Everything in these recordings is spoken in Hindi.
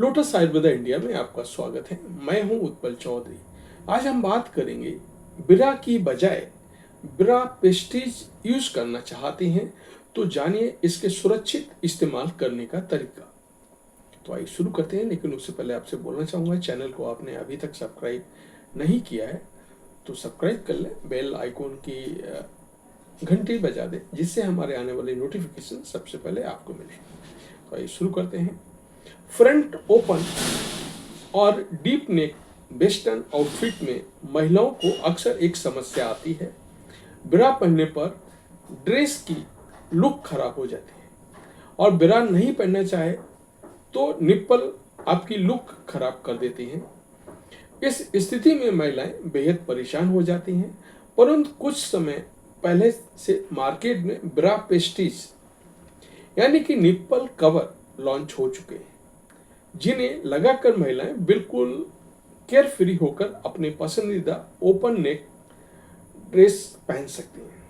लोटस आयुर्वेदा इंडिया में आपका स्वागत है। मैं हूं उत्पल चौधरी। आज हम बात करेंगे, बिरा की बजाय बिरा पेस्टिज यूज करना चाहते हैं तो जानिए इसके सुरक्षित इस्तेमाल करने का तरीका। तो आइए शुरू करते हैं, लेकिन उससे पहले आपसे बोलना चाहूँगा, चैनल को आपने अभी तक सब्सक्राइब नहीं किया है तो सब्सक्राइब कर लें, बेल आइकॉन की घंटी बजा दें, जिससे हमारे आने वाले नोटिफिकेशन सबसे पहले आपको मिले। तो आइए शुरू करते हैं। फ्रंट ओपन और डीप नेक वेस्टर्न आउटफिट में महिलाओं को अक्सर एक समस्या आती है। ब्रा पहनने पर ड्रेस की लुक खराब हो जाती है, और ब्रा नहीं पहनना चाहे तो निप्पल आपकी लुक खराब कर देती हैं। इस स्थिति में महिलाएं बेहद परेशान हो जाती हैं, परंतु कुछ समय पहले से मार्केट में ब्रा पेस्टिज यानी कि निप्पल कवर लॉन्च हो चुके हैं, जिन्हें लगाकर महिलाएं बिल्कुल केयर फ्री होकर अपने पसंदीदा ओपन नेक ड्रेस पहन सकती हैं।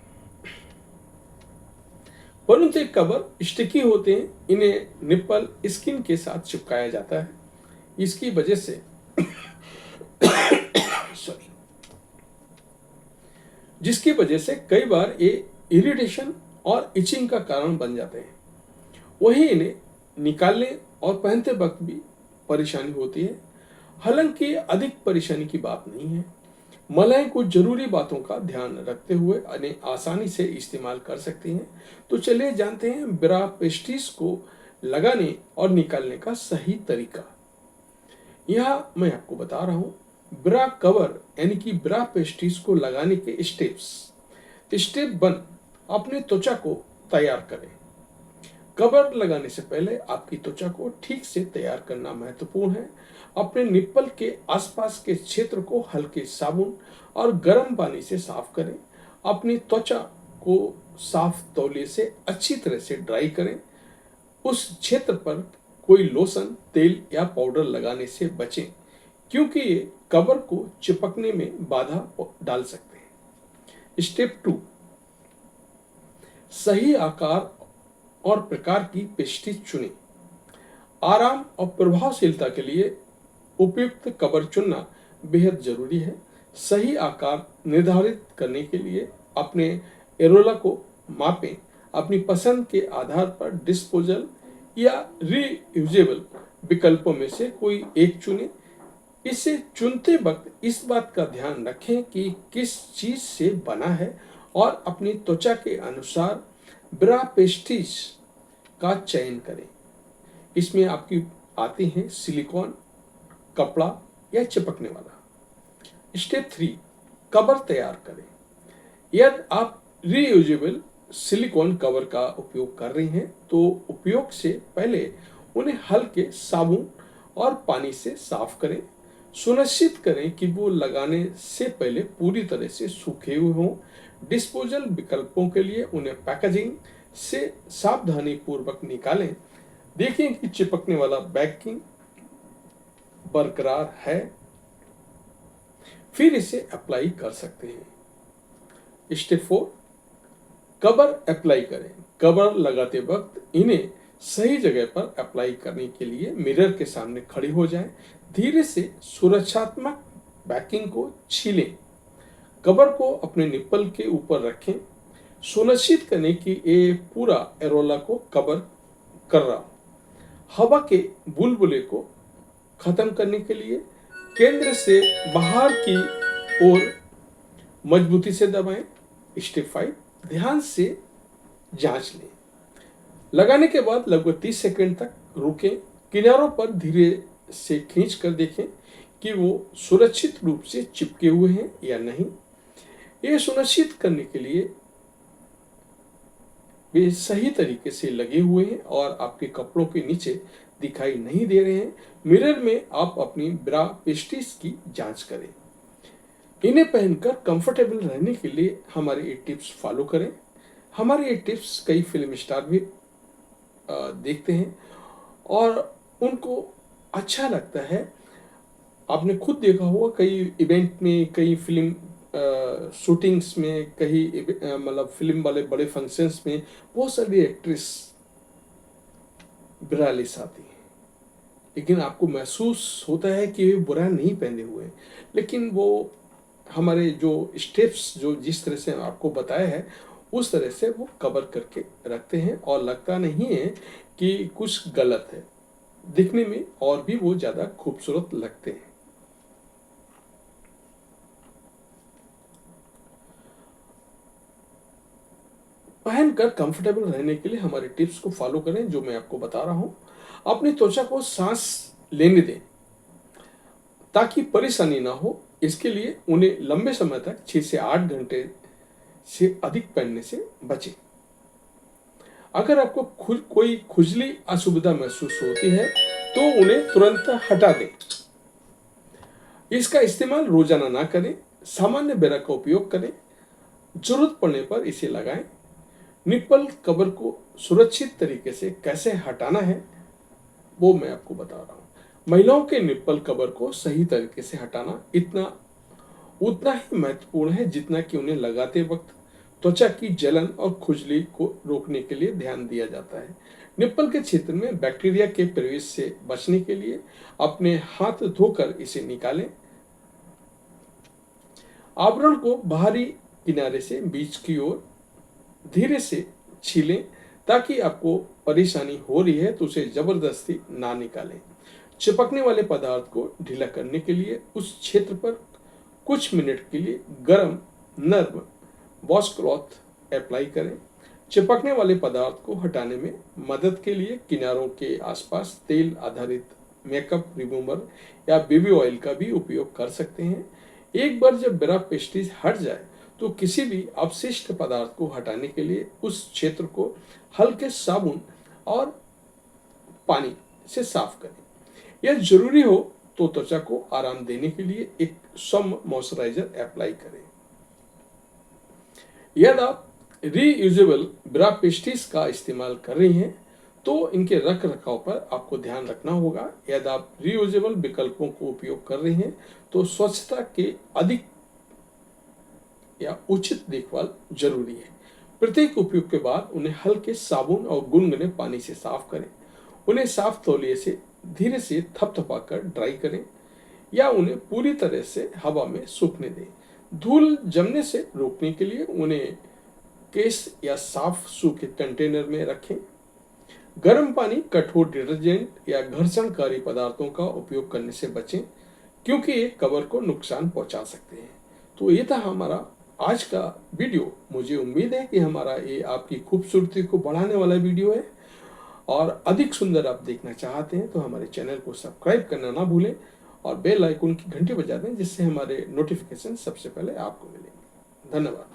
परंतु ये कवर स्टिकी होते हैं, इन्हें निप्पल स्किन के साथ चिपकाया जाता है। इसकी वजह से सॉरी जिसकी वजह से कई बार ये इरिटेशन और इचिंग का कारण बन जाते हैं। वहीं इन्हें निकालने और पहनते वक्त भी परेशानी होती है। हालांकि अधिक परेशानी की बात नहीं है। महिलाएं कुछ जरूरी बातों का ध्यान रखते हुए इन्हें आसानी से इस्तेमाल कर सकती हैं। तो चलिए जानते हैं ब्रा पेस्टिस को लगाने और निकालने का सही तरीका। यहाँ मैं आपको बता रहा हूँ ब्रा कवर यानी कि ब्रा पेस्टिस को लगाने के स्टेप्स। स्टेप 1, अपने त्वचा को तैयार करें। कवर लगाने से पहले आपकी त्वचा को ठीक से तैयार करना महत्वपूर्ण है। अपने निप्पल के आसपास के क्षेत्र को हल्के साबुन और गर्म पानी से साफ करें। अपनी त्वचा को साफ तौलिए से अच्छी तरह से ड्राई करें। उस क्षेत्र पर कोई लोशन, तेल या पाउडर लगाने से बचें, क्योंकि ये कवर को चिपकने में बाधा डाल सकते हैं। स्टेप 2, सही आकार और प्रकार की पेस्टिज चुनें। आराम और प्रभावशीलता के लिए उपयुक्त कवर चुनना बेहद जरूरी है। सही आकार निर्धारित करने के लिए अपने एरोला को मापें। अपनी पसंद के आधार पर डिस्पोजल या रीयूजेबल विकल्पों में से कोई एक चुनें। इसे चुनते वक्त इस बात का ध्यान रखें कि किस चीज से बना है और अपनी त्वचा के अनुसार ब्रा पेस्टिज का चयन करें। इसमें आपकी आती हैं सिलिकॉन, कपड़ा या चिपकने वाला। स्टेप 3, कवर तैयार करें। यदि आप रीयूजेबल सिलिकॉन कवर का उपयोग कर रहे हैं तो उपयोग से पहले उन्हें हल्के साबुन और पानी से साफ करें। सुनिश्चित करें कि वो लगाने से पहले पूरी तरह से सूखे हुए हों। डिस्पोजल विकल्पों के लिए उन्हें पैकेजिंग से सावधानी पूर्वक निकालें। देखें कि चिपकने वाला बैकिंग बरकरार है, फिर इसे अप्लाई कर सकते हैं। स्टेप 4, कवर अप्लाई करें। कवर लगाते वक्त इन्हें सही जगह पर अप्लाई करने के लिए मिरर के सामने खड़ी हो जाएं। धीरे से सुरक्षात्मक बैकिंग को छीलें। कवर को अपने निप्पल के ऊपर रखें। सुनिश्चित करें कि ये पूरा एरोला को कवर कर रहा हो। हवा के बुलबुले को खत्म करने के लिए केंद्र से बाहर की ओर मजबूती से दबाएं। स्टेप 5, ध्यान से जांच लें। लगाने के बाद लगभग 30 सेकंड तक रुकें। किनारों पर धीरे से खींच कर देखें कि वो सुरक्षित रूप से चिपके हुए हैं या नहीं। ये सुनिश्चित करने के लिए वे सही तरीके से लगे हुए हैं और आपके कपड़ों के नीचे दिखाई नहीं दे रहे हैं। मिरर में आप अपनी ब्रा पेस्टिस की जांच करें। इन्हें पहनकर कंफर्टेबल रहने के लिए हमारे ये टिप्स फॉलो करें। हमारे ये टिप्स कई फिल्म स्टार भी देखते हैं और उनको अच्छा लगता है। आपने खुद देखा होगा, कई इवेंट में, कई फिल्म शूटिंग्स में, कई मतलब फिल्म वाले बड़े फंक्शंस में बहुत सारी एक्ट्रेस ब्रालिस आती हैं। लेकिन आपको महसूस होता है कि वे बुरा नहीं पहने हुए हैं, लेकिन वो हमारे जो स्टेप्स जो जिस तरह से आपको बताया है उस तरह से वो कवर करके रखते हैं और लगता नहीं है कि कुछ गलत है। दिखने में और भी वो ज़्यादा खूबसूरत लगते हैं। पहनकर कंफर्टेबल रहने के लिए हमारे टिप्स को फॉलो करें जो मैं आपको बता रहा हूँ। अपनी त्वचा को सांस लेने दें ताकि परेशानी ना हो। इसके लिए उन्हें लंबे समय तक 6 से 8 घंटे से अधिक पहनने से बचें। अगर आपको कोई खुजली असुविधा महसूस होती है तो उन्हें तुरंत हटा दें। इसका इस्तेमाल रोजाना ना करें, सामान्य बेरा का उपयोग करें, जरूरत पड़ने पर इसे लगाएं। निप्पल कवर को सुरक्षित तरीके से कैसे हटाना है वो मैं आपको बता रहा हूँ। महिलाओं के निप्पल कवर को सही तरीके से हटाना उतना ही महत्वपूर्ण है जितना कि उन्हें लगाते वक्त त्वचा की जलन और खुजली को रोकने के लिए ध्यान दिया जाता है। निप्पल के क्षेत्र में बैक्टीरिया के प्रवेश से बचने के लिए अपने हाथ धोकर इसे निकालें। आवरण को बाहरी किनारे से बीच की ओर धीरे से छीलें ताकि आपको परेशानी हो रही है तो उसे जबरदस्ती ना निकालें। चिपकने वाले पदार्थ को ढीला करने के लिए उस क्षेत्र पर कुछ मिनट के लिए गर्म नर्म वॉश क्लॉथ अप्लाई करें। चिपकने वाले पदार्थ को हटाने में मदद के लिए किनारों के आसपास तेल आधारित मेकअप रिमूवर या बेबी ऑयल का भी उपयोग कर सकते हैं। एक बार जब ब्रा पेस्टिज हट जाए तो किसी भी अपशिष्ट पदार्थ को हटाने के लिए उस क्षेत्र को हल्के साबुन और पानी से साफ करें। यह जरूरी हो तो त्वचा को आराम देने के लिए एक सम मॉइस्चराइजर अप्लाई करें। यदि आप रीयूजेबल ब्रा पेस्टिज का इस्तेमाल कर रही हैं तो इनके रख रखाव पर आपको ध्यान रखना होगा। यदि आप रीयूजेबल विकल्पों को उपयोग कर रही हैं तो स्वच्छता के अधिक या उचित देखभाल जरूरी है। प्रत्येक उपयोग के बाद उन्हें हल्के साबुन और गुनगुने पानी से साफ करें। उन्हें साफ तौलिए से धीरे से थपथपाकर ड्राई करें या उन्हें पूरी तरह से हवा में सूखने दें। धूल जमने से रोकने के लिए उन्हें केस या साफ सूखे कंटेनर में रखें। गर्म पानी, कठोर डिटर्जेंट या घर्षणकारी पदार्थों का उपयोग करने से बचें क्योंकि ये कवर को नुकसान पहुंचा सकते हैं। तो ये था हमारा आज का वीडियो। मुझे उम्मीद है कि हमारा ये आपकी खूबसूरती को बढ़ाने वाला वीडियो है और अधिक सुंदर आप देखना चाहते हैं तो हमारे चैनल को सब्सक्राइब करना ना भूलें और बेल आइकन की घंटी बजा दें जिससे हमारे नोटिफिकेशन सबसे पहले आपको मिलेंगे। धन्यवाद।